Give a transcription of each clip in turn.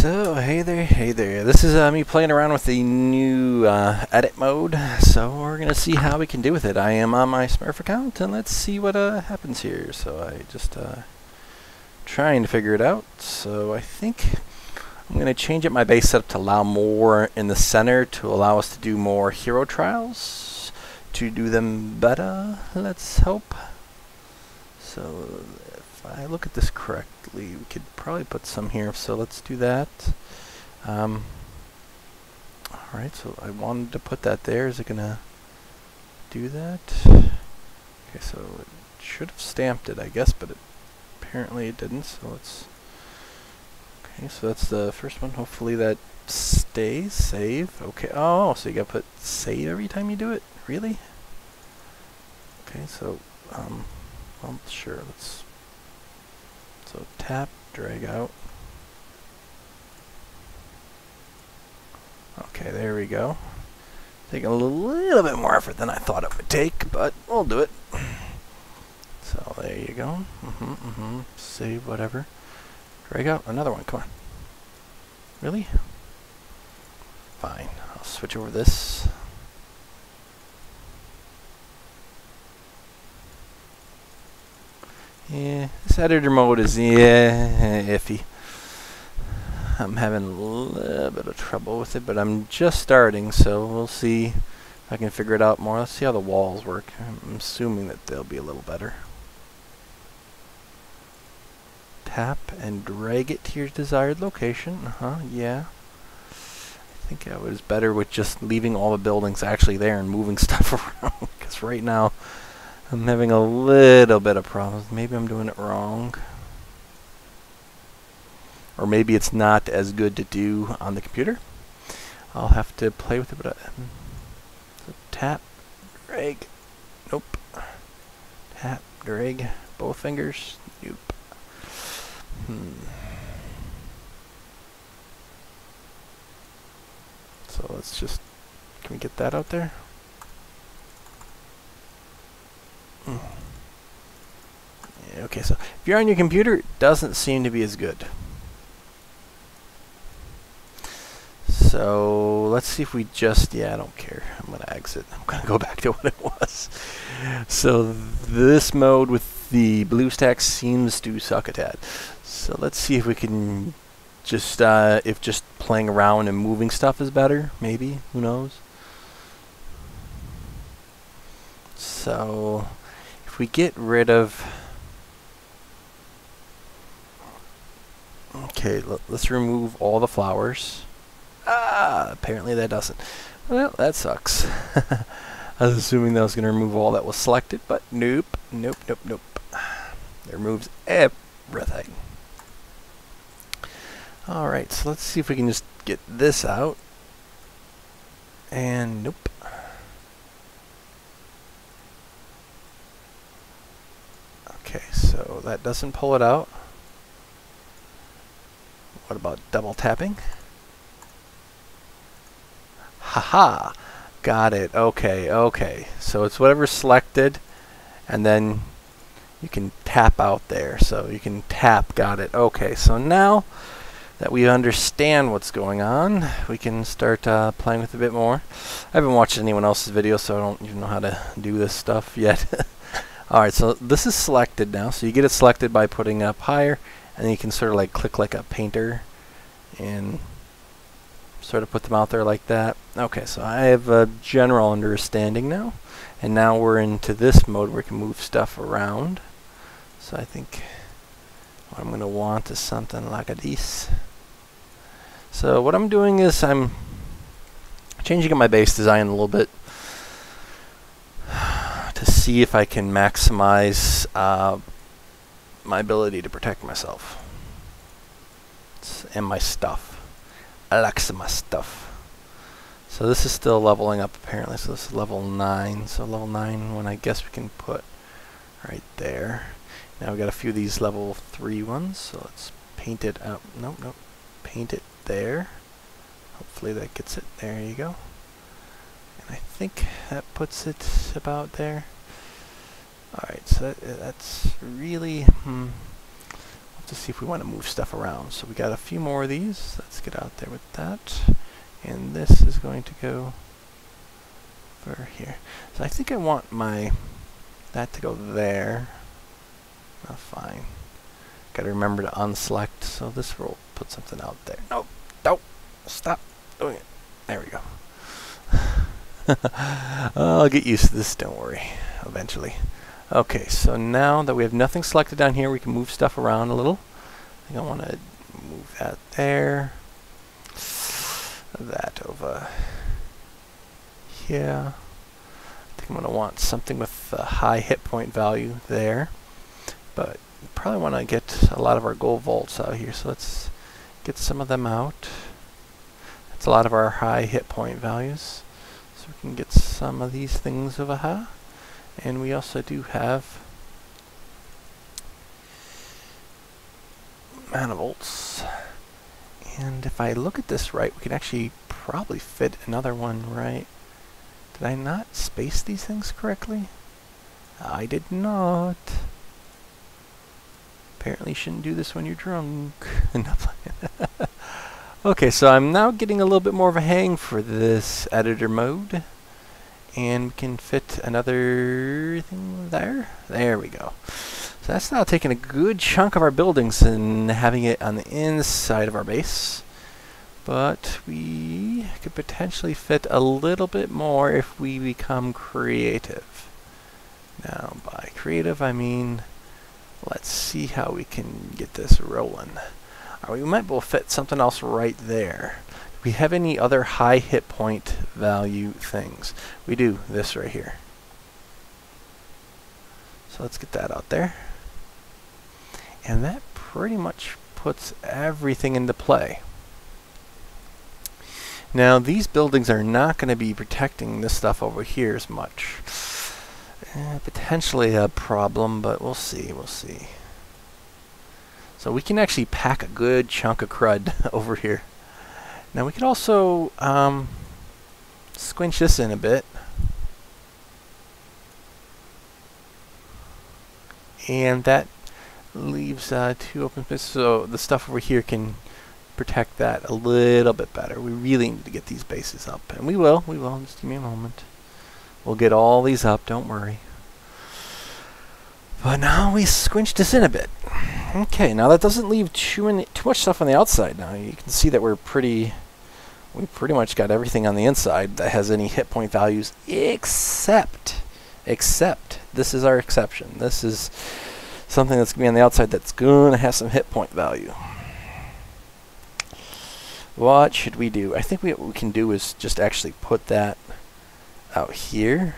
So, hey there. This is me playing around with the new edit mode. So, we're going to see how we can do with it. I am on my Smurf account, and let's see what happens here. So, I just trying to figure it out. So, I think I'm going to change up my base setup to allow more in the center to allow us to do more hero trials, to do them better, let's hope. So, if I look at this correctly, we could probably put some here, so let's do that. Alright, so I wanted to put that there. Is it gonna do that? Okay, so it should have stamped it, I guess, but apparently it didn't, so let's... Okay, so that's the first one. Hopefully that stays. Save. Okay, oh, so you gotta put save every time you do it? Really? Okay, so, well, sure, let's... So tap, drag out. Okay, there we go. Taking a little bit more effort than I thought it would take, but we'll do it. So there you go. Save whatever. Drag out another one. Come on. Really? Fine. I'll switch over this. Yeah, this editor mode is iffy. I'm having a little bit of trouble with it, but I'm just starting, so we'll see if I can figure it out more. Let's see how the walls work. I'm assuming that they'll be a little better. Tap and drag it to your desired location. Yeah. I think it was better with just leaving all the buildings actually there and moving stuff around, because right now I'm having a little bit of problems. Maybe I'm doing it wrong. Or maybe it's not as good to do on the computer. I'll have to play with it. But so tap, drag. Nope. Tap, drag. Both fingers. Nope. So let's just... Can we get that out there? Yeah, okay, so if you're on your computer, it doesn't seem to be as good. So let's see if we just... Yeah, I don't care. I'm going to exit. I'm going to go back to what it was. So this mode with the BlueStack seems to suck a tad. So let's see if we can just... if just playing around and moving stuff is better. Maybe. Who knows? So... If we get rid of... Okay, let's remove all the flowers. Apparently that doesn't. Well, that sucks. I was assuming that was going to remove all that was selected, but nope. It removes everything. Alright, so let's see if we can just get this out. And nope. Okay, so that doesn't pull it out. What about double tapping? Haha! Got it. Okay. So it's whatever's selected, and then you can tap out there. So you can tap. Got it. Okay, so now that we understand what's going on, we can start playing with it a bit more. I haven't watched anyone else's video, so I don't even know how to do this stuff yet. Alright, so this is selected now. So you get it selected by putting up higher, and then you can sort of like click like a painter and sort of put them out there like that. Okay, so I have a general understanding now. And now we're into this mode where we can move stuff around. So I think what I'm going to want is something like this. So what I'm doing is I'm changing up my base design a little bit to see if I can maximize my ability to protect myself and my stuff. I like some of my stuff. So this is still leveling up apparently. So this is level 9. So level 9 one I guess we can put right there. Now we got a few of these level 3 ones. So let's paint it up. Nope. Paint it there. Hopefully that gets it. There you go. And I think that puts it about there. Alright, so that's really... to see if we want to move stuff around. So we got a few more of these. Let's get out there with that. And this is going to go over here. So I think I want that to go there. Oh, fine. Got to remember to unselect. So this will put something out there. No, don't stop doing it. There we go. I'll get used to this. Don't worry. Eventually. Okay, so now that we have nothing selected down here, we can move stuff around a little. I think I want to move that there. That over here. I think I'm going to want something with a high hit point value there. But we probably want to get a lot of our gold vaults out here. So let's get some of them out. That's a lot of our high hit point values. So we can get some of these things over here. And we also do have manifolds. And if I look at this right, we can actually probably fit another one right. Did I not space these things correctly? I did not. Apparently you shouldn't do this when you're drunk. Okay, so I'm now getting a little bit more of a hang for this editor mode. And we can fit another thing there. There we go. So that's now taking a good chunk of our buildings and having it on the inside of our base. But we could potentially fit a little bit more if we become creative. Now, by creative, I mean, let's see how we can get this rolling. We might be able to fit something else right there. Do we have any other high hit point value things? We do, this right here. So let's get that out there. And that pretty much puts everything into play. Now these buildings are not going to be protecting this stuff over here as much. Potentially a problem, but we'll see, we'll see. So we can actually pack a good chunk of crud over here. Now we could also squinch this in a bit. And that leaves two open spaces, so the stuff over here can protect that a little bit better. We really need to get these bases up, and we will, just give me a moment. We'll get all these up, don't worry. But now we squinched this in a bit. Okay, now that doesn't leave too much stuff on the outside now. You can see that we pretty much got everything on the inside that has any hit point values except this is our exception. This is something that's going to be on the outside that's going to have some hit point value. What should we do? I think what we can do is just actually put that out here.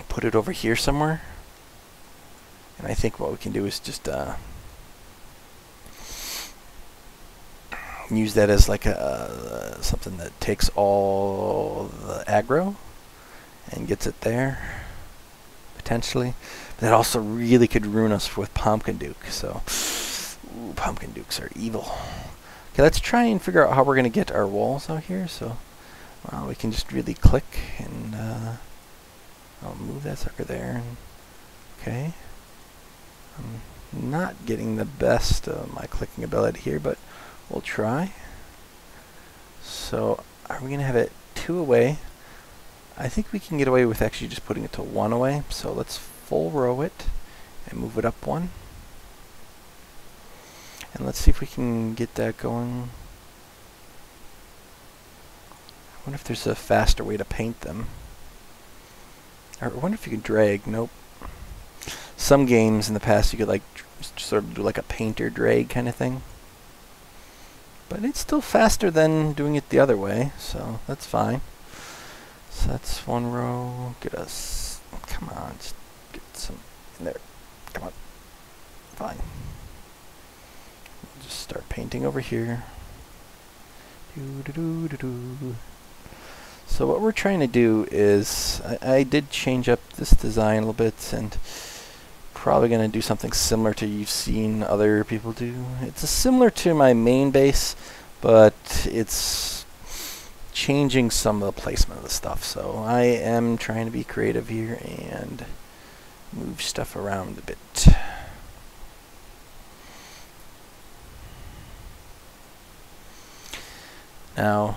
Put it over here somewhere. And I think what we can do is just use that as like something that takes all the aggro and gets it there, potentially. But that also really could ruin us with Pumpkin Duke. So, ooh, Pumpkin Dukes are evil. Okay, let's try and figure out how we're going to get our walls out here. So, we can just really click and I'll move that sucker there. And, okay. I'm not getting the best of my clicking ability here, but we'll try. So, are we going to have it 2 away? I think we can get away with actually just putting it to 1 away. So let's full row it and move it up 1. And let's see if we can get that going. I wonder if there's a faster way to paint them. Or I wonder if you can drag. Nope. Some games in the past you could like sort of do like a painter drag kind of thing. But it's still faster than doing it the other way, so that's fine. So that's 1 row. Get us, come on, just get some in there. Come on. Fine. We'll just start painting over here. So what we're trying to do is, I did change up this design a little bit, and probably going to do something similar to you've seen other people do. It's similar to my main base, but it's changing some of the placement of the stuff. So I am trying to be creative here and move stuff around a bit. Now,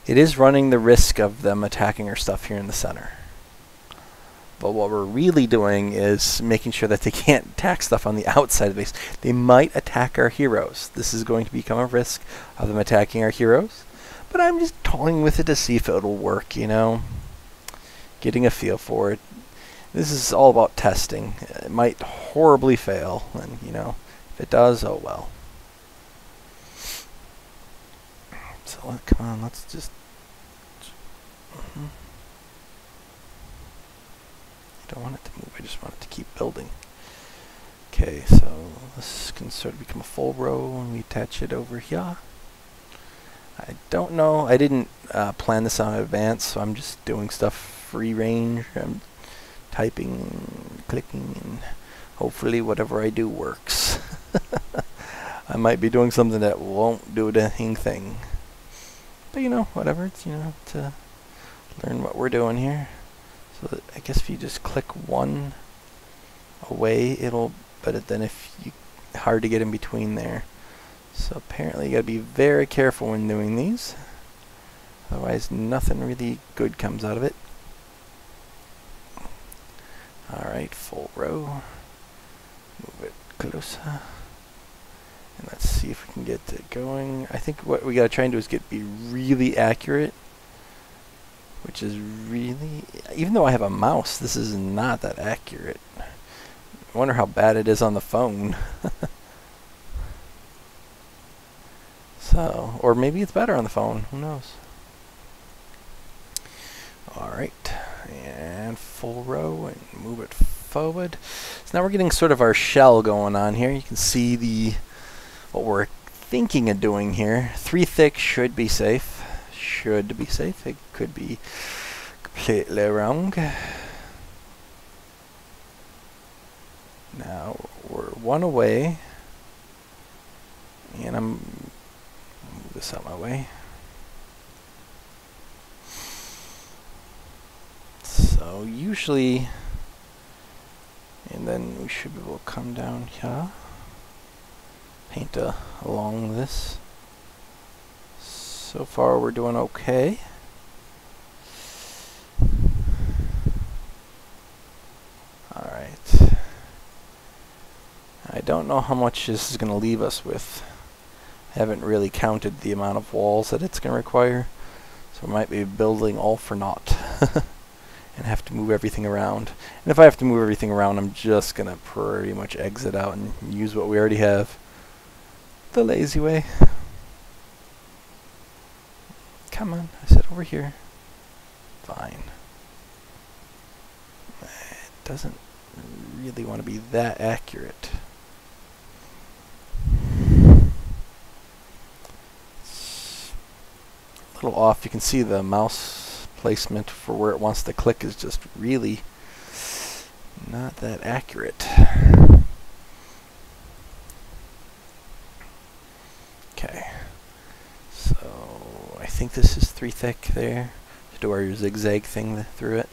it is running the risk of them attacking our stuff here in the center. But what we're really doing is making sure that they can't attack stuff on the outside of the base. They might attack our heroes. This is going to become a risk of them attacking our heroes. But I'm just toying with it to see if it'll work, you know. Getting a feel for it. This is all about testing. It might horribly fail, and, you know, if it does, oh well. So, come on, let's just... I don't want it to move, I just want it to keep building. Okay, so this can sort of become a full row and we attach it over here. I don't know, I didn't plan this out in advance, so I'm just doing stuff free range. I'm typing, clicking, and hopefully whatever I do works. I might be doing something that won't do the thing. But you know, whatever, it's, you know, to learn what we're doing here. So I guess if you just click one away, it'll, but then if you, hard to get in between there. So apparently you gotta be very careful when doing these. Otherwise nothing really good comes out of it. Alright, full row. Move it closer. And let's see if we can get it going. I think what we gotta try and do is be really accurate. Which is really, even though I have a mouse, this is not that accurate. I wonder how bad it is on the phone. So, or maybe it's better on the phone, who knows. Alright, and full row and move it forward. So now we're getting sort of our shell going on here. You can see what we're thinking of doing here. 3 thick should be safe. Should be safe. It could be completely wrong. Now we're one away, and I'm move this out my way. So usually, and then we should be able to come down here, paint along this. So far we're doing okay. Alright. I don't know how much this is going to leave us with. I haven't really counted the amount of walls that it's going to require. So we might be building all for naught. And have to move everything around. And if I have to move everything around, I'm just going to pretty much exit out and use what we already have. The lazy way. Come on, I said over here. Fine. It doesn't really want to be that accurate. It's a little off. You can see the mouse placement for where it wants to click is just really not that accurate. Okay. So I think this is 3 thick there. To do our zigzag thing through it.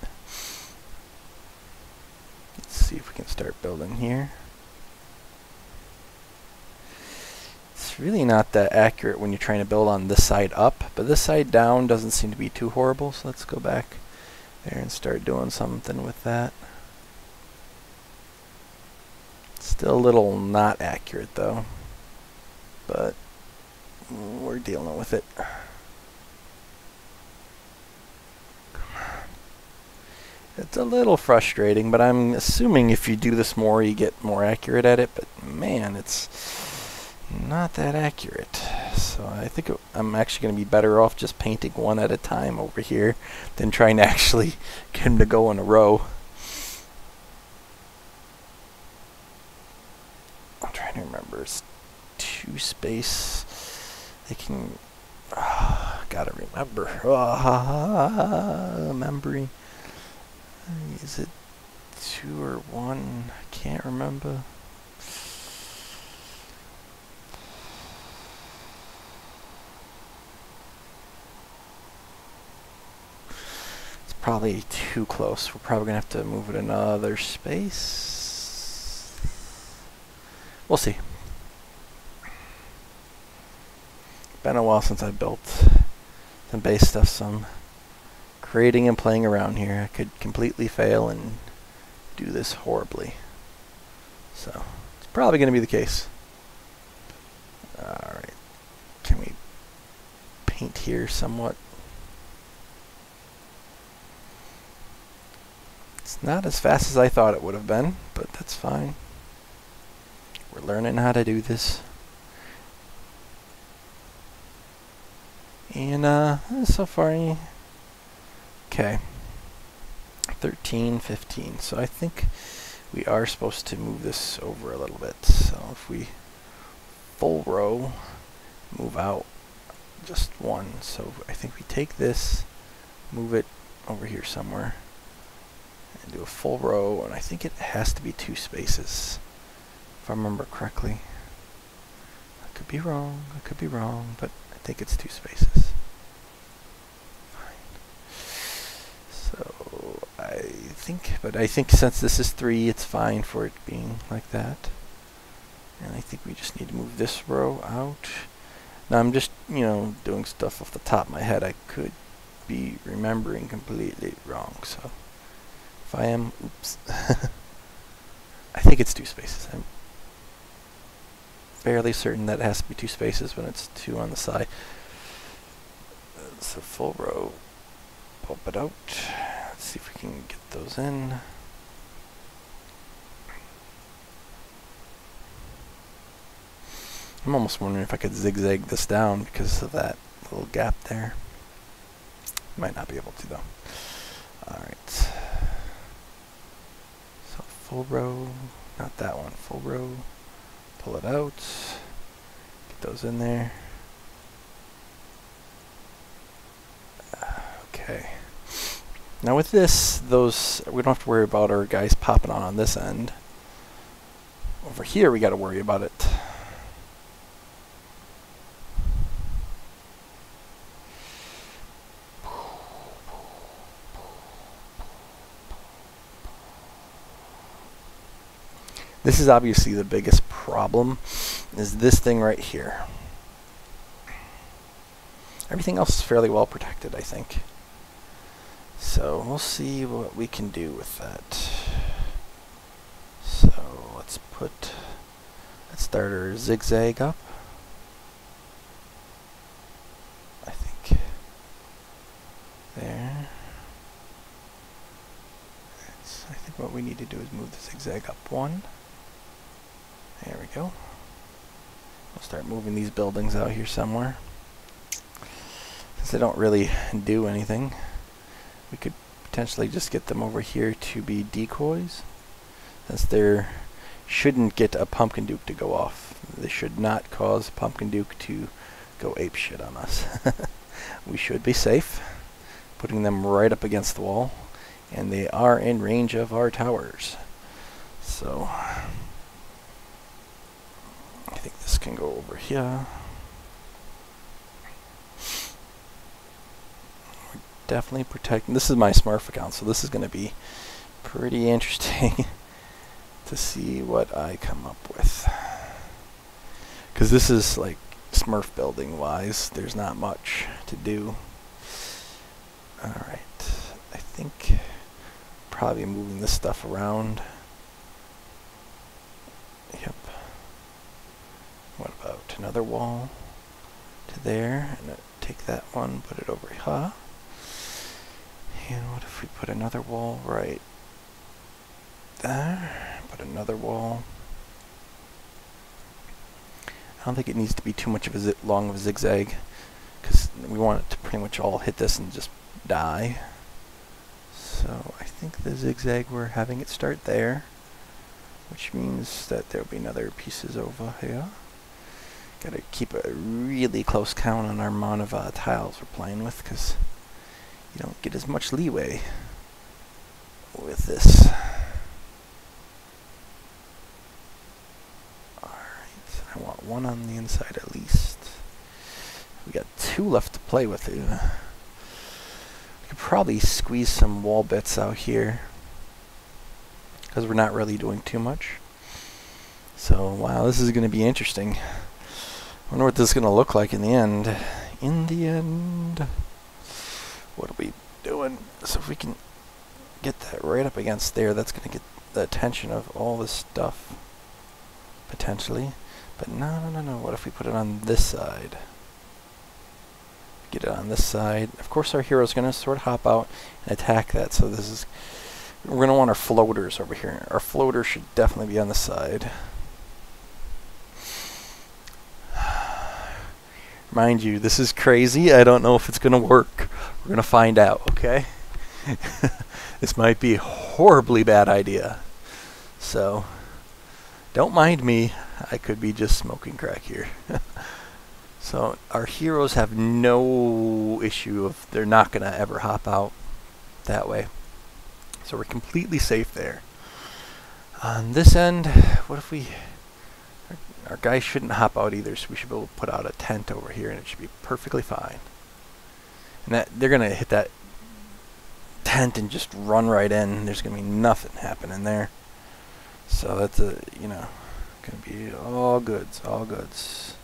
Let's see if we can start building here. It's really not that accurate when you're trying to build on this side up, but this side down doesn't seem to be too horrible, so let's go back there and start doing something with that. Still a little not accurate though, but we're dealing with it. It's a little frustrating, but I'm assuming if you do this more, you get more accurate at it. But man, it's not that accurate. So I think I'm actually going to be better off just painting one at a time over here than trying to actually get them to go in a row. I'm trying to remember. It's 2 space. They can... gotta remember. Remembering. Is it 2 or 1? I can't remember. It's probably too close. We're probably gonna have to move it another space. We'll see. been a while since I built some base stuff, so I'm creating and playing around here. I could completely fail and do this horribly. So, it's probably going to be the case. Alright. Can we paint here somewhat? It's not as fast as I thought it would have been, but that's fine. We're learning how to do this. And so far, okay, 13, 15. So I think we are supposed to move this over a little bit. So if we full row, move out just one. So I think we take this, move it over here somewhere, and do a full row. And I think it has to be 2 spaces, if I remember correctly. I could be wrong. I could be wrong, but I think it's 2 spaces. So I think since this is 3, it's fine for it being like that. And I think we just need to move this row out. Now I'm just, doing stuff off the top of my head. I could be remembering completely wrong. So if I am, oops. I think it's 2 spaces. I'm fairly certain that it has to be 2 spaces when it's 2 on the side. So full row, pop it out. Let's see if we can get those in. I'm almost wondering if I could zigzag this down because of that little gap there. Might not be able to though. Alright. So full row, not that one, full row. Pull it out. Get those in there. Okay. Now with this, we don't have to worry about our guys popping on this end. Over here we got to worry about it. This is obviously the biggest problem, is this thing right here. Everything else is fairly well protected, I think. So we'll see what we can do with that. So let's start our zigzag up. I think there. I think what we need to do is move the zigzag up 1. There we go. We'll start moving these buildings out here somewhere. Since they don't really do anything, we could potentially just get them over here to be decoys. Since they shouldn't get a pumpkin duke to go off. They should not cause pumpkin duke to go apeshit on us. We should be safe, putting them right up against the wall, and they are in range of our towers. So I think this can go over here. We're definitely protecting. This is my Smurf account, so this is going to be pretty interesting to see what I come up with. Because this is like Smurf building wise, there's not much to do. Alright, I think probably moving this stuff around. Yep. What about another wall to there, and take that one, put it over here. And what if we put another wall right there, put another wall. I don't think it needs to be too much of a long of a zigzag, because we want it to pretty much all hit this and just die. So I think the zigzag, we're having it start there, which means that there'll be another pieces over here. Gotta keep a really close count on our amount of tiles we're playing with, because you don't get as much leeway with this. Alright, I want one on the inside at least. We got 2 left to play with. We could probably squeeze some wall bits out here, because we're not really doing too much. So wow, this is going to be interesting. Wonder what this is going to look like in the end. In the end, what are we doing? So if we can get that right up against there, that's going to get the attention of all this stuff, potentially. But no. What if we put it on this side? Get it on this side. Of course, our hero's going to sort of hop out and attack that. So this is, we're going to want our floaters over here. Our floater should definitely be on the side. Mind you, this is crazy. I don't know if it's going to work. We're going to find out, okay? This might be a horribly bad idea. So, don't mind me. I could be just smoking crack here. So, our heroes have no issue of they're not going to ever hop out that way. So, we're completely safe there. On this end, what if we... Our guys shouldn't hop out either, so we should be able to put out a tent over here, and it should be perfectly fine. And that they're going to hit that tent and just run right in. There's going to be nothing happening there. So that's a, you know, going to be all goods, all goods.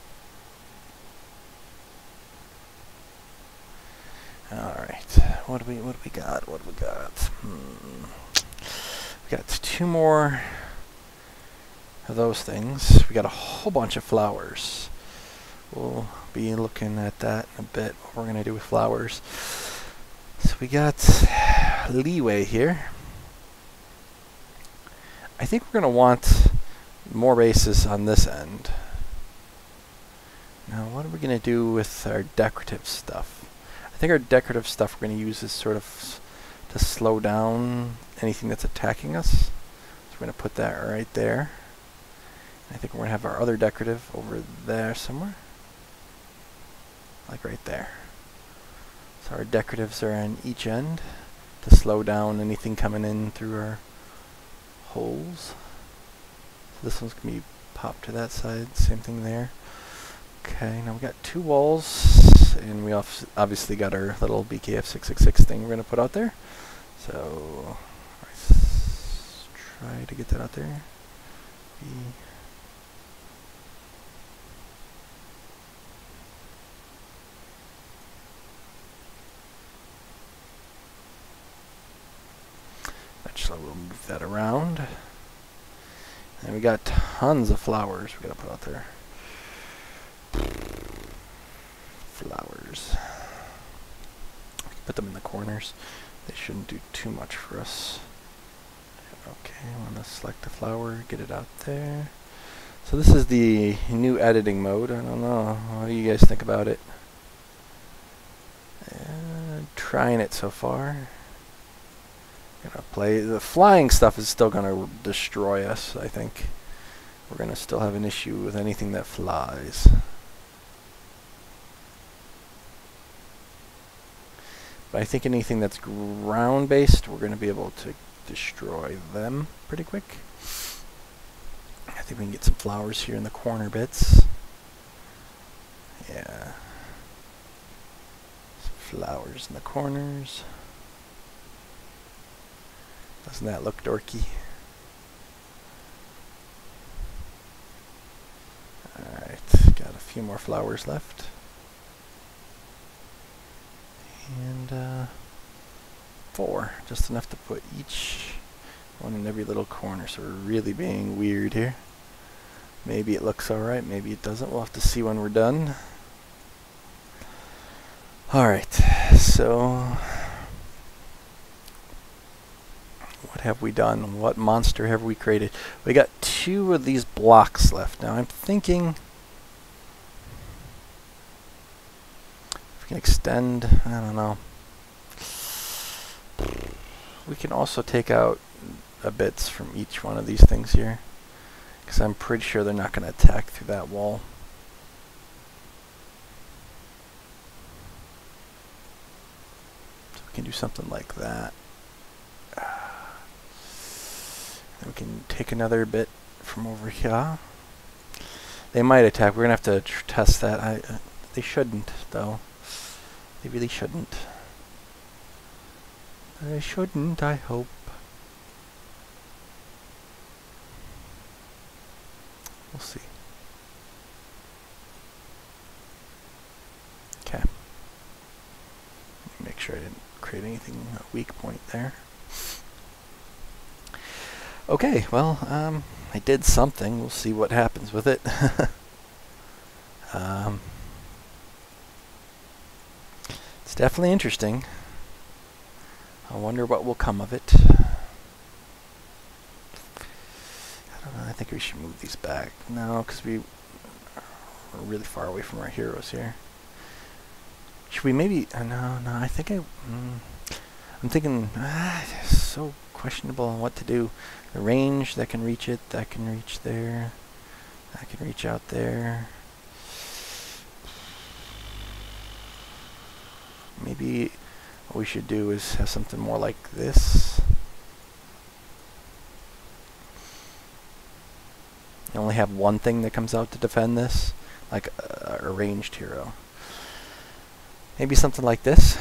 All right, what do we got? What do we got? We got 2 more of those things. We got a whole bunch of flowers. We'll be looking at that in a bit, what we're going to do with flowers. So we got leeway here. I think we're going to want more bases on this end. Now what are we going to do with our decorative stuff? I think our decorative stuff we're going to use is sort of to slow down anything that's attacking us. So we're going to put that right there. I think we're going to have our other decorative over there somewhere. Like right there. So our decoratives are on each end to slow down anything coming in through our holes. So this one's going to be popped to that side. Same thing there. Okay, now we got 2 walls, and we obviously got our little BKF 666 thing we're going to put out there. So let's try to get that out there. Eventually we'll move that around. And we got tons of flowers we got to put out there. Flowers. Put them in the corners. They shouldn't do too much for us. Okay, I want to select a flower, get it out there. So this is the new editing mode. I don't know. What do you guys think about it? Trying it so far. Gonna play. The flying stuff is still gonna destroy us, I think. We're gonna still have an issue with anything that flies. But I think anything that's ground-based, we're going to be able to destroy them pretty quick. I think we can get some flowers here in the corner bits. Yeah. Some flowers in the corners. Doesn't that look dorky? Alright, got a few more flowers left. And 4, just enough to put each one in every little corner. So we're really being weird here. Maybe it looks alright, maybe it doesn't. We'll have to see when we're done. Alright, so what have we done? What monster have we created? We got 2 of these blocks left. Now I'm thinking can extend, I don't know. We can also take out bits from each one of these things here, because I'm pretty sure they're not going to attack through that wall. So we can do something like that. And we can take another bit from over here. They might attack. We're going to have to test that. They shouldn't, though. They really shouldn't. They shouldn't, I hope. We'll see. make sure I didn't create anything weak point there. Okay, well, I did something. We'll see what happens with it. It's definitely interesting. I wonder what will come of it. I don't know, I think we should move these back. No, because we're really far away from our heroes here. Should we maybe... no, I think I'm thinking... it's so questionable on what to do. The range, that can reach it, that can reach there. That can reach out there. Maybe what we should do is have something more like this. You only have one thing that comes out to defend this, like a ranged hero. Maybe something like this.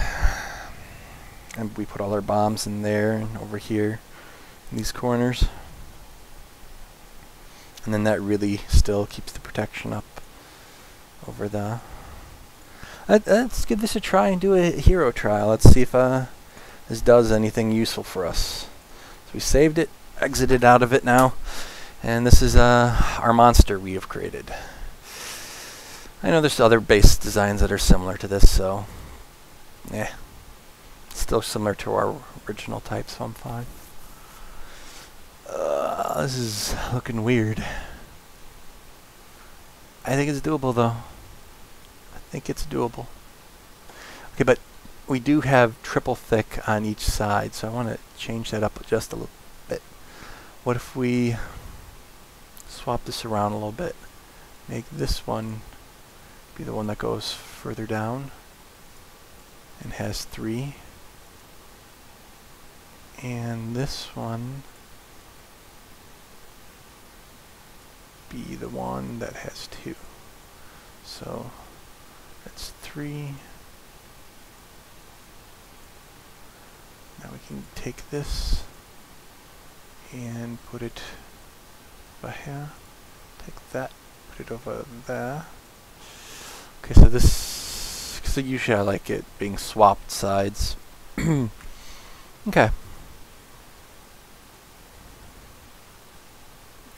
And we put all our bombs in there and over here in these corners. And then that really still keeps the protection up over the... let's give this a try and do a hero trial. Let's see if this does anything useful for us. So we saved it, exited out of it now, and this is our monster we have created. I know there's other base designs that are similar to this, so yeah, still similar to our original type, so I'm fine. This is looking weird. I think it's doable though. I think it's doable. Okay, but we do have triple thick on each side, so I want to change that up just a little bit. What if we swap this around a little bit? Make this one be the one that goes further down and has 3. And this one be the one that has 2. So that's 3. Now we can take this and put it over here. Take that, put it over there. Okay, so this, because usually I like it being swapped sides. Okay.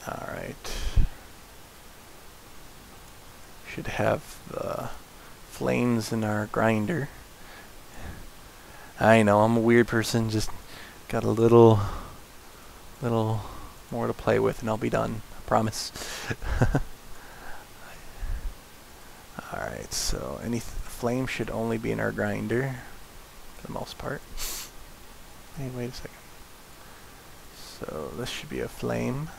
Alright. Should have the flames in our grinder. I know, I'm a weird person, just got a little more to play with and I'll be done, I promise. Alright, so any flame should only be in our grinder, for the most part. Hey, wait a second. So this should be a flame.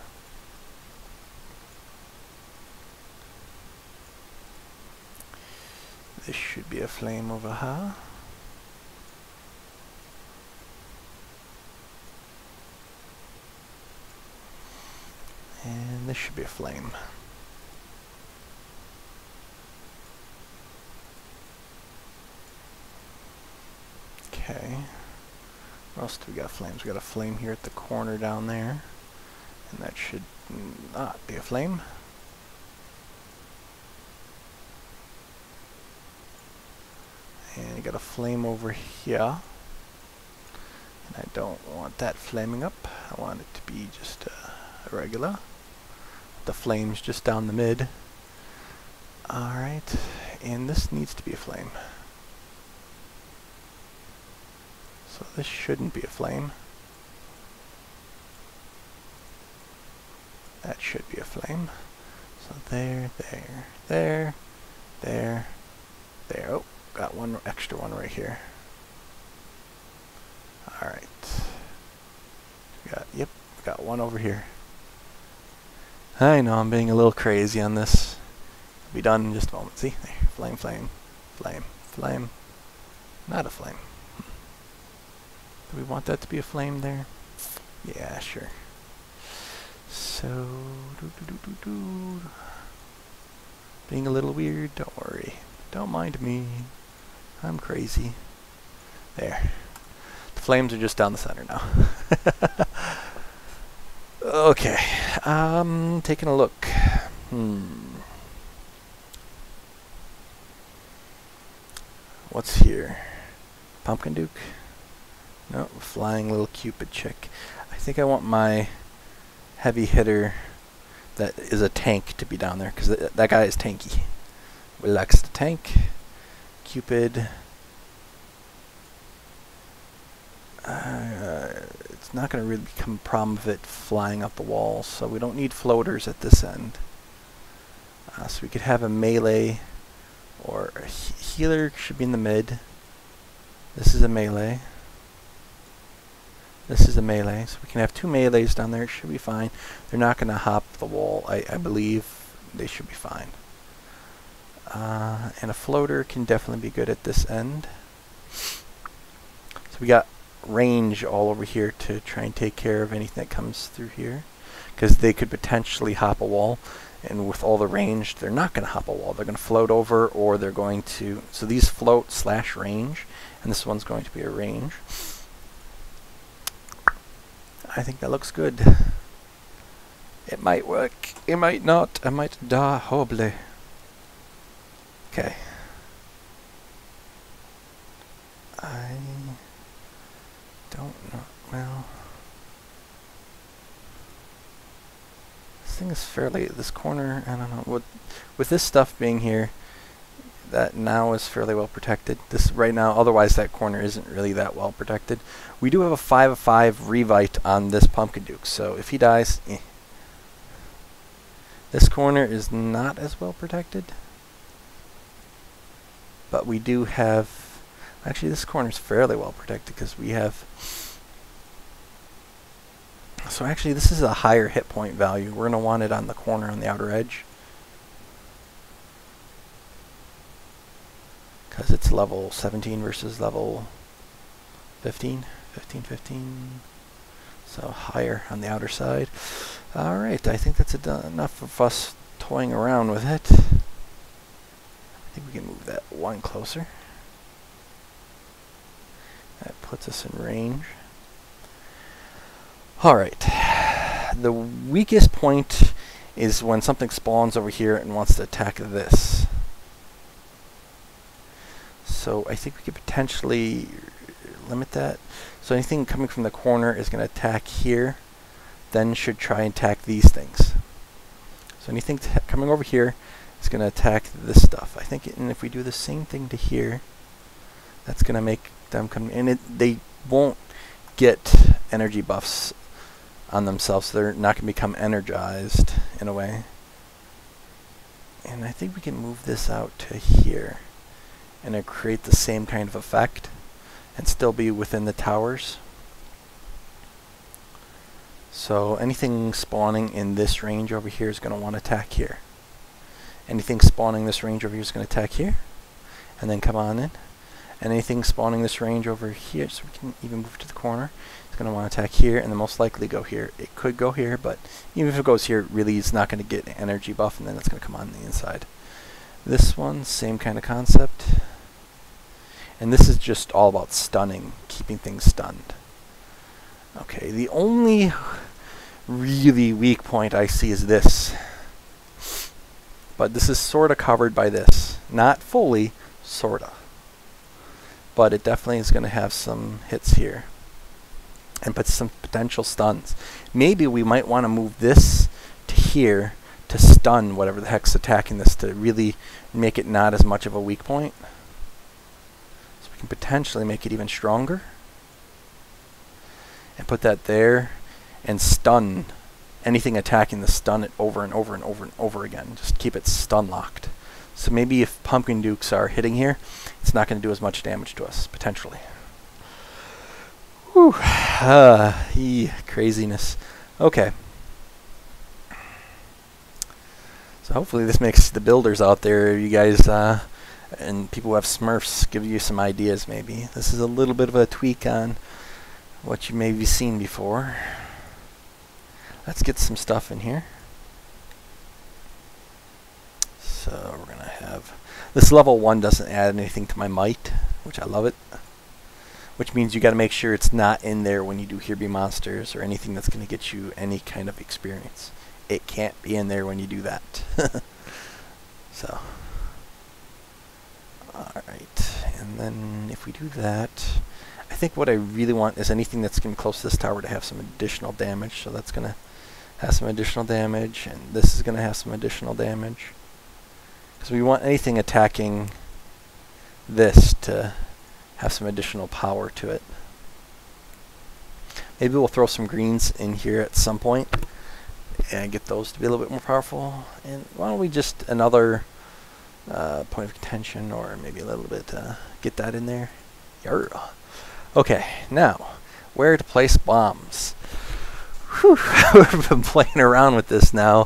This should be a flame over here. And this should be a flame. Okay. What else do we got flames? We got a flame here at the corner down there. And that should not be a flame. And you got a flame over here. And I don't want that flaming up. I want it to be just a regular. The flame's just down the mid. Alright, and this needs to be a flame. So this shouldn't be a flame. That should be a flame. So there. Oh, got one extra one right here. Alright. Yep, got one over here. I know I'm being a little crazy on this. I'll be done in just a moment. See? There. Flame, flame, flame, flame. Not a flame. Do we want that to be a flame there? Yeah, sure. So, being a little weird, don't worry. Don't mind me. I'm crazy. There. The flames are just down the center now. Okay. Taking a look. What's here? Pumpkin Duke. No, flying little Cupid chick. I think I want my heavy hitter that is a tank to be down there, because that guy is tanky. Relax the tank. Cupid. It's not going to really become a problem of it flying up the walls, so we don't need floaters at this end. So we could have a melee, or a healer should be in the mid. This is a melee. This is a melee, so we can have two melees down there. It should be fine. They're not going to hop the wall. I believe they should be fine. And a floater can definitely be good at this end. So we got range all over here to try and take care of anything that comes through here, because they could potentially hop a wall, and with all the range they're not going to hop a wall. They're going to float over, or they're going to, so these float / range, and this one's going to be a range. I think that looks good. It might work, it might not, I might die horribly. Okay. I don't know. Well, this thing is fairly, this corner, I don't know, with this stuff being here, that now is fairly well protected. This right now, otherwise that corner isn't really that well protected. We do have a 5/5 revite on this Pumpkin Duke, so if he dies, This corner is not as well protected, but we do have, actually this corner is fairly well protected because we have, so actually this is a higher hit point value. We're going to want it on the corner on the outer edge, because it's level 17 versus level 15, 15. So higher on the outer side. Alright, I think that's enough of us toying around with it. I think we can move that one closer. That puts us in range. Alright. The weakest point is when something spawns over here and wants to attack this. So I think we could potentially limit that. So anything coming from the corner is going to attack here, then should try and attack these things. So anything coming over here is going to attack this stuff. I think, and if we do the same thing to here, that's going to make them come, and they won't get energy buffs on themselves, so they're not going to become energized in a way. And I think we can move this out to here, and it create the same kind of effect and still be within the towers. So anything spawning in this range over here is going to want to attack here. Anything spawning this range over here is going to attack here, and then come on in. And anything spawning this range over here, so we can even move to the corner, it's going to want to attack here, and then most likely go here. It could go here, but even if it goes here, really it's not going to get an energy buff, and then it's going to come on the inside. This one, same kind of concept. And this is just all about stunning, keeping things stunned. Okay, the only really weak point I see is this. But this is sort of covered by this. Not fully, sort of. But it definitely is going to have some hits here. And put some potential stuns. Maybe we might want to move this to here to stun whatever the heck's attacking this, to really make it not as much of a weak point. Can potentially make it even stronger, and put that there and stun anything attacking the, stun it over and over and over and over again. Just keep it stun locked. So maybe if Pumpkin Dukes are hitting here, it's not going to do as much damage to us potentially. Whew. Craziness. Okay, so hopefully this makes the builders out there, you guys and people who have Smurfs, give you some ideas maybe. This is a little bit of a tweak on what you maybe seen before. Let's get some stuff in here. So we're going to have, this level 1 doesn't add anything to my might, which I love it. Which means you got to make sure it's not in there when you do Here Be Monsters or anything that's going to get you any kind of experience. It can't be in there when you do that. So. Alright, and then if we do that, think what I really want is anything that's going to be close to this tower to have some additional damage. So that's going to have some additional damage, and this is going to have some additional damage. Because we want anything attacking this to have some additional power to it. Maybe we'll throw some greens in here at some point and get those to be a little bit more powerful. And why don't we just another point of contention, or maybe a little bit, get that in there. Yarr. Okay, now, where to place bombs. Whew, we've been playing around with this now.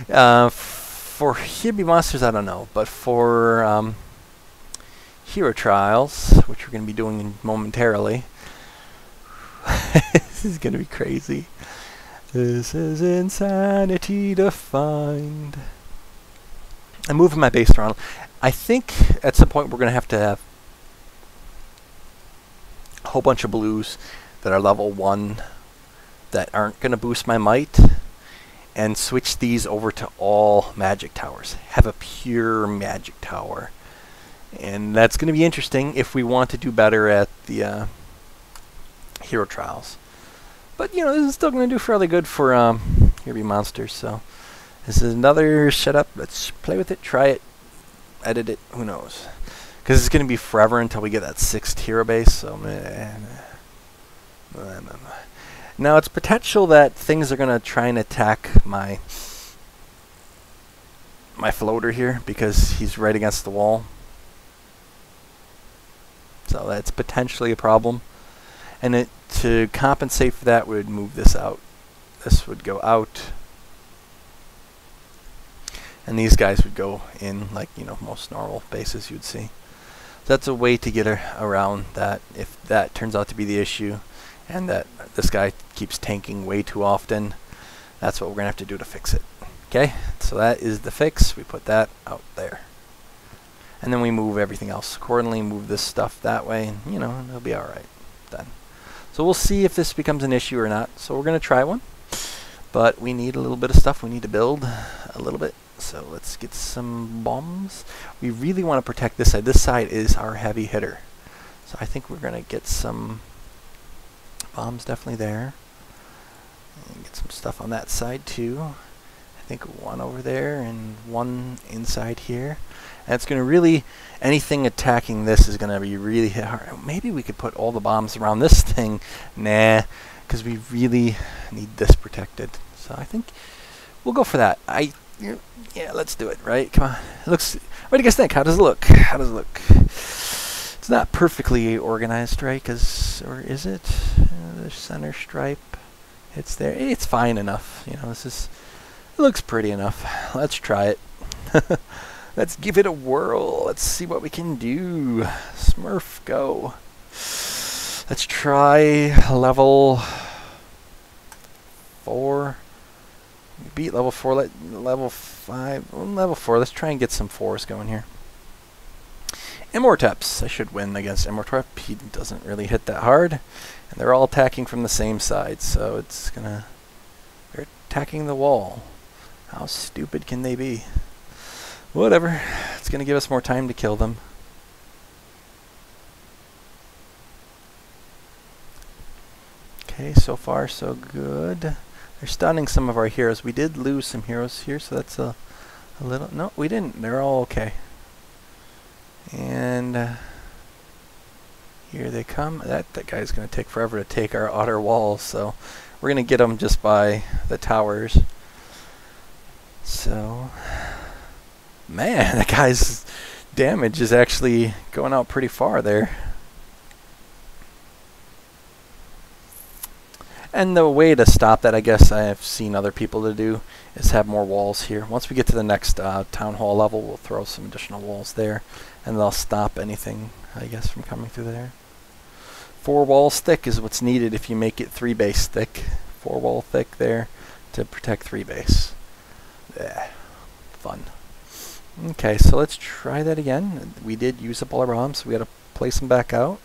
For Here Be Monsters, I don't know, but for Hero Trials, which we're going to be doing momentarily, this is going to be crazy. This is insanity defined. I'm moving my base around. I think at some point we're going to have a whole bunch of blues that are level 1 that aren't going to boost my might, and switch these over to all magic towers. Have a pure magic tower. And that's going to be interesting if we want to do better at the Hero Trials. But, you know, this is still going to do fairly good for Here Be Monsters. So this is another setup. Let's play with it, try it, edit it, who knows. Because it's going to be forever until we get that 6th hero base. So, now it's potential that things are going to try and attack my floater here because he's right against the wall. So that's potentially a problem. And to compensate for that, we would move this out. This would go out. And these guys would go in like, you know, most normal bases you'd see. So that's a way to get around that if that turns out to be the issue. And that this guy keeps tanking way too often. That's what we're going to have to do to fix it. Okay, so that is the fix. We put that out there. And then we move everything else accordingly, move this stuff that way, and, you know, it'll be alright then. So we'll see if this becomes an issue or not. So we're going to try one. But we need a little bit of stuff. We need to build a little bit. So let's get some bombs. We really want to protect this side. This side is our heavy hitter. So I think we're going to get some bombs definitely there. And get some stuff on that side too. I think one over there and one inside here. And it's going to really, anything attacking this is going to be really hit hard. Maybe we could put all the bombs around this thing. Nah, because we really need this protected. So I think we'll go for that. Yeah, let's do it, right? Come on. It looks, what do you guys think? How does it look? How does it look? It's not perfectly organized, right? Or is it? The center stripe, it's there. It's fine enough. You know, it looks pretty enough. Let's try it. Let's give it a whirl. Let's see what we can do. Smurf, go. Let's try level 4. We beat level 4. Level 5. Level 4. Let's try and get some 4s going here. Immorteps. I should win against Immortep. He doesn't really hit that hard. And they're all attacking from the same side, so it's gonna... They're attacking the wall. How stupid can they be? Whatever. It's gonna give us more time to kill them. Okay, so far so good. They're stunning some of our heroes. We did lose some heroes here, so that's a little... No, we didn't. They're all okay. And here they come. That guy's going to take forever to take our outer walls, so we're going to get them just by the towers. So, man, that guy's damage is actually going out pretty far there. And the way to stop that, I guess I have seen other people to do, is have more walls here. Once we get to the next town hall level, we'll throw some additional walls there, and they'll stop anything, I guess, from coming through there. 4 walls thick is what's needed if you make it 3 base thick. 4 wall thick there to protect 3 base. Yeah, fun. Okay, so let's try that again. We did use up all our bombs, so we got to place them back out.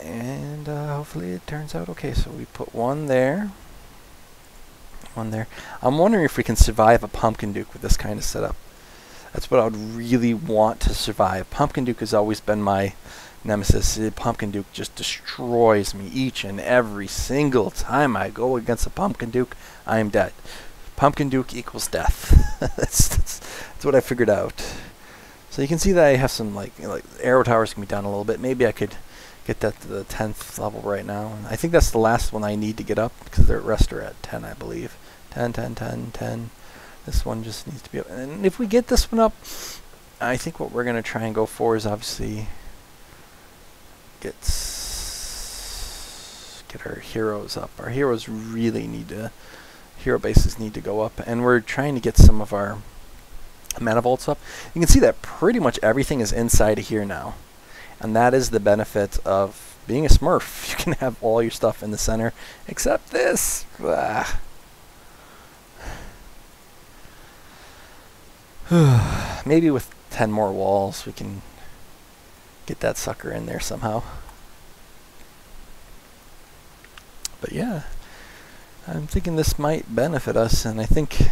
And hopefully it turns out okay. So we put one there. One there. I'm wondering if we can survive a Pumpkin Duke with this kind of setup. That's what I would really want to survive. Pumpkin Duke has always been my nemesis. Pumpkin Duke just destroys me each and every single time I go against a Pumpkin Duke. I am dead. Pumpkin Duke equals death. that's what I figured out. So you can see that I have some like arrow towers can be down a little bit. Maybe I could get that to the 10th level right now. And I think that's the last one I need to get up because the rest are at 10, I believe. 10, 10, 10, 10. This one just needs to be up. And if we get this one up, I think what we're going to try and go for is obviously get our heroes up. Our heroes really need to, hero bases need to go up. And we're trying to get some of our mana vaults up. You can see that pretty much everything is inside of here now. And that is the benefit of being a Smurf. You can have all your stuff in the center, except this. Maybe with 10 more walls we can get that sucker in there somehow. But yeah, I'm thinking this might benefit us, and I think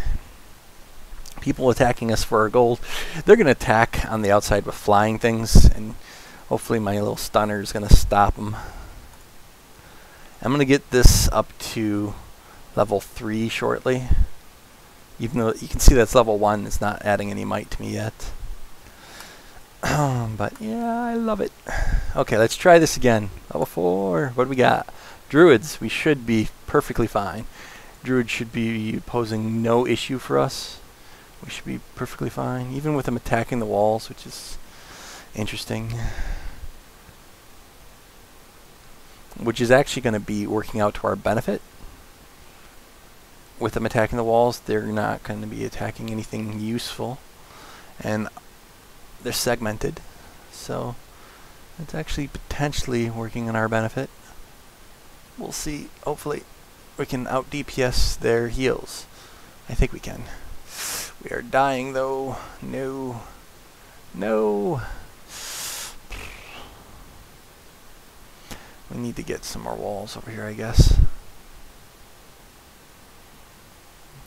people attacking us for our gold, they're going to attack on the outside with flying things, and hopefully my little stunner is going to stop them. I'm going to get this up to level 3 shortly. Even though you can see that's level 1, it's not adding any might to me yet. But yeah, I love it. Okay, let's try this again. Level 4, what do we got? Druids, we should be perfectly fine. Druids should be posing no issue for us. We should be perfectly fine, even with them attacking the walls, which is interesting. Which is actually going to be working out to our benefit. With them attacking the walls, they're not going to be attacking anything useful. And they're segmented. So it's actually potentially working in our benefit. We'll see. Hopefully we can out DPS their heals. I think we can. We are dying though. No. No. We need to get some more walls over here, I guess.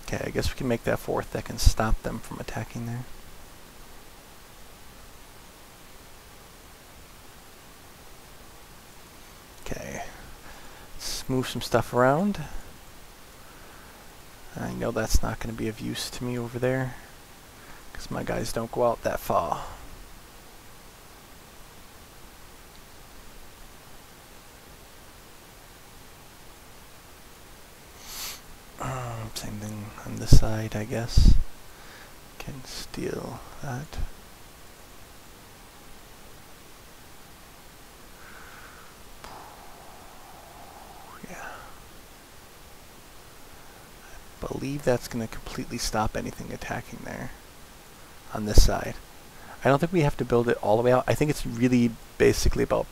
Okay, I guess we can make that 4th that can stop them from attacking there. Okay. Let's move some stuff around. I know that's not going to be of use to me over there, because my guys don't go out that far. Same thing on this side, I guess. Can steal that. Yeah. I believe that's going to completely stop anything attacking there on this side. I don't think we have to build it all the way out. I think it's really basically about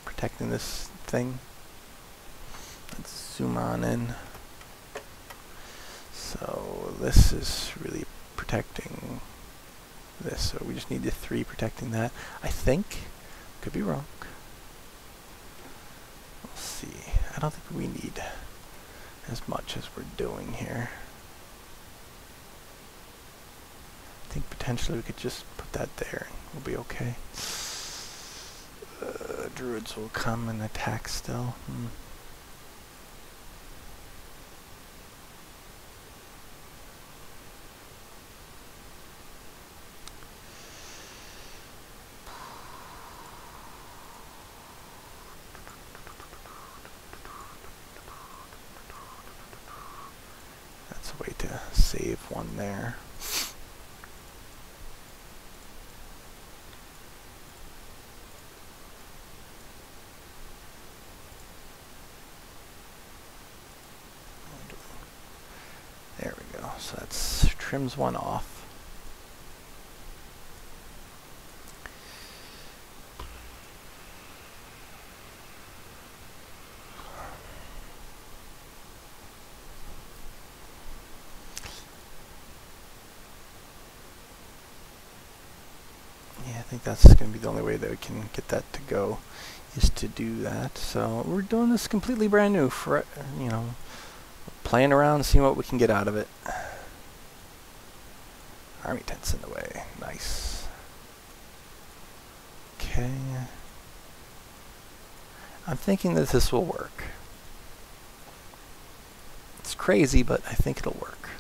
protecting this thing. Let's zoom on in. So this is really protecting this, so we just need the 3 protecting that. I think. Could be wrong. We'll see. I don't think we need as much as we're doing here. I think potentially we could just put that there and we'll be okay. Druids will come and attack still. Way to save one there. There we go. So that's trims one off. I think that's going to be the only way that we can get that to go, is to do that. So we're doing this completely brand new, for you know, playing around, seeing what we can get out of it. Army tent's in the way. Nice. Okay. I'm thinking that this will work. It's crazy, but I think it'll work.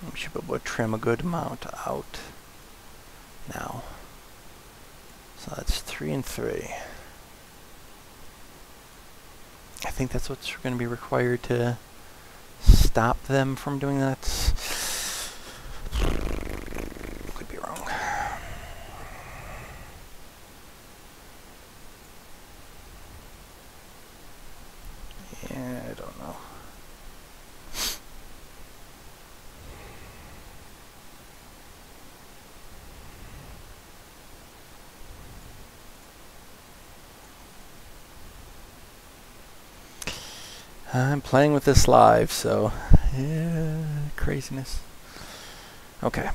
We should be able to trim a good amount out now. So that's 3 and 3. I think that's what's going to be required to stop them from doing that. Could be wrong. Yeah, I don't know. I'm playing with this live, so yeah, craziness. Okay.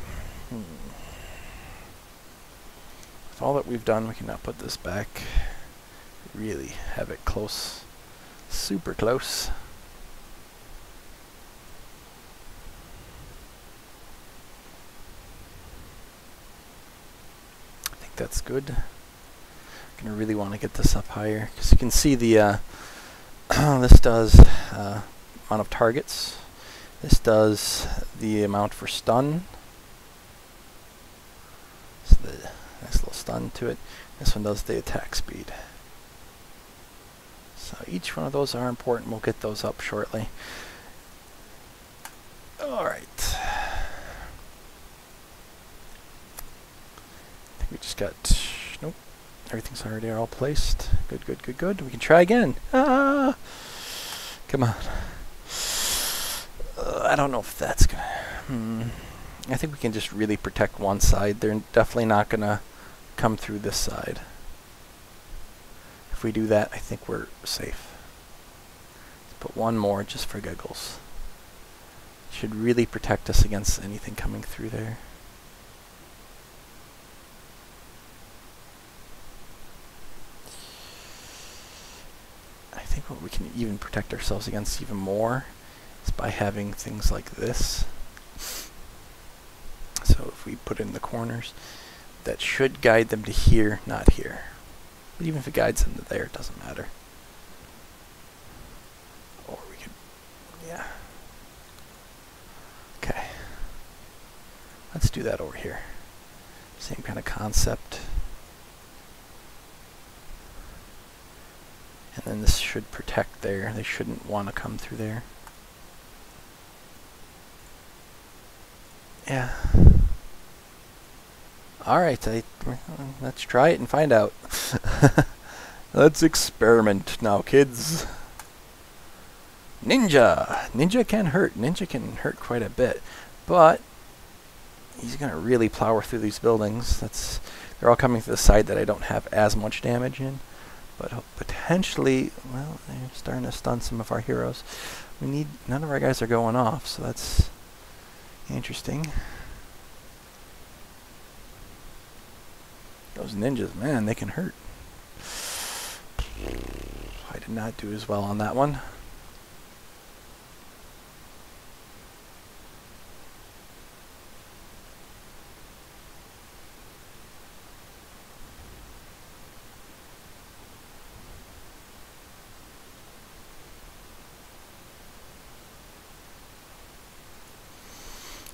With all that we've done, we can now put this back. Really have it close, super close. I think that's good. I'm gonna really want to get this up higher because you can see the this does amount of targets. This does the amount for stun. So the nice little stun to it. This one does the attack speed. So each one of those are important. We'll get those up shortly. Alright. I think we just got... Nope. Everything's already all placed. Good, good, good, good. We can try again. Ah! Come on. I don't know if that's gonna... I think we can just really protect one side. They're definitely not gonna come through this side. If we do that, I think we're safe. Let's put one more just for giggles. Should really protect us against anything coming through there. I think what we can even protect ourselves against even more is by having things like this. So if we put in the corners, that should guide them to here, not here. But even if it guides them to there, it doesn't matter. Or we could, yeah. Okay. Let's do that over here. Same kind of concept. And then this should protect there. They shouldn't want to come through there. Yeah. Alright, let's try it and find out. Let's experiment now, kids. Ninja! Ninja can hurt. Ninja can hurt quite a bit. But he's going to really plow through these buildings. They're all coming to the side that I don't have as much damage in. But potentially, well, they're starting to stun some of our heroes. None of our guys are going off, so that's interesting. Those ninjas, man, they can hurt. I did not do as well on that one.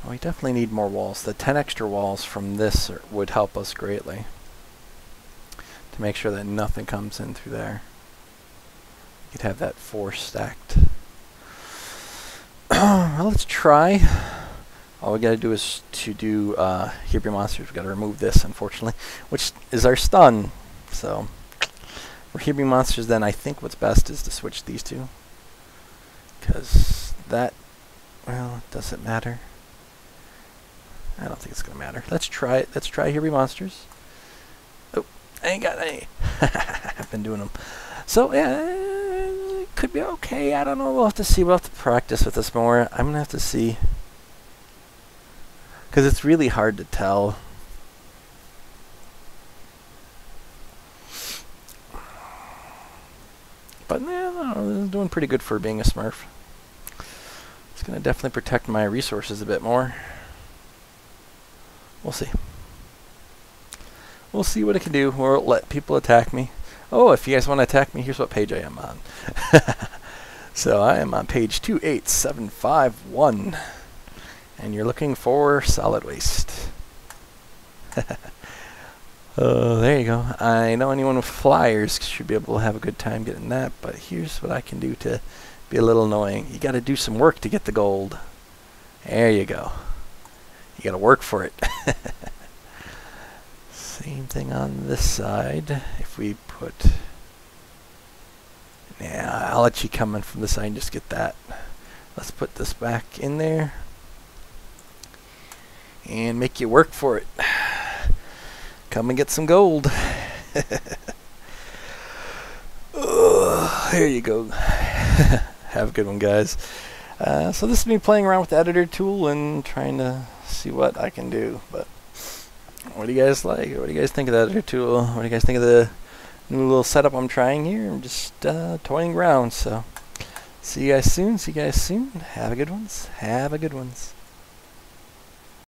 We definitely need more walls. The 10 extra walls from this would help us greatly to make sure that nothing comes in through there. You'd have that 4 stacked. Well, let's try. All we gotta do is to do Hear Your Monsters. We gotta remove this, unfortunately, which is our stun. So for Hear Your Monsters, then I think what's best is to switch these two, because that, well, it doesn't matter. I don't think it's gonna matter. Let's try it. Let's try Hear Me Monsters. Oh, I ain't got any. I've been doing them. So yeah, it could be okay. I don't know. We'll have to see. We'll have to practice with this more. I'm gonna have to see, because it's really hard to tell. But yeah, I don't know, this is doing pretty good for being a Smurf. It's gonna definitely protect my resources a bit more. We'll see. we'll see what it can do. We'll let people attack me. Oh, if you guys want to attack me, here's what page I am on. So I am on page 28751. And you're looking for solid waste. There you go. I know anyone with flyers should be able to have a good time getting that, but here's what I can do to be a little annoying. You got to do some work to get the gold. There you go. You got to work for it. Same thing on this side. If we put... Yeah, I'll let you come in from the side and just get that. Let's put this back in there. And make you work for it. Come and get some gold. There you go. Have a good one, guys. So this is me playing around with the editor tool and trying to see what I can do. But what do you guys like? What do you guys think of the editor tool? What do you guys think of the new little setup I'm trying here? I'm just toying around. So see you guys soon. Have a good ones. Have a good ones.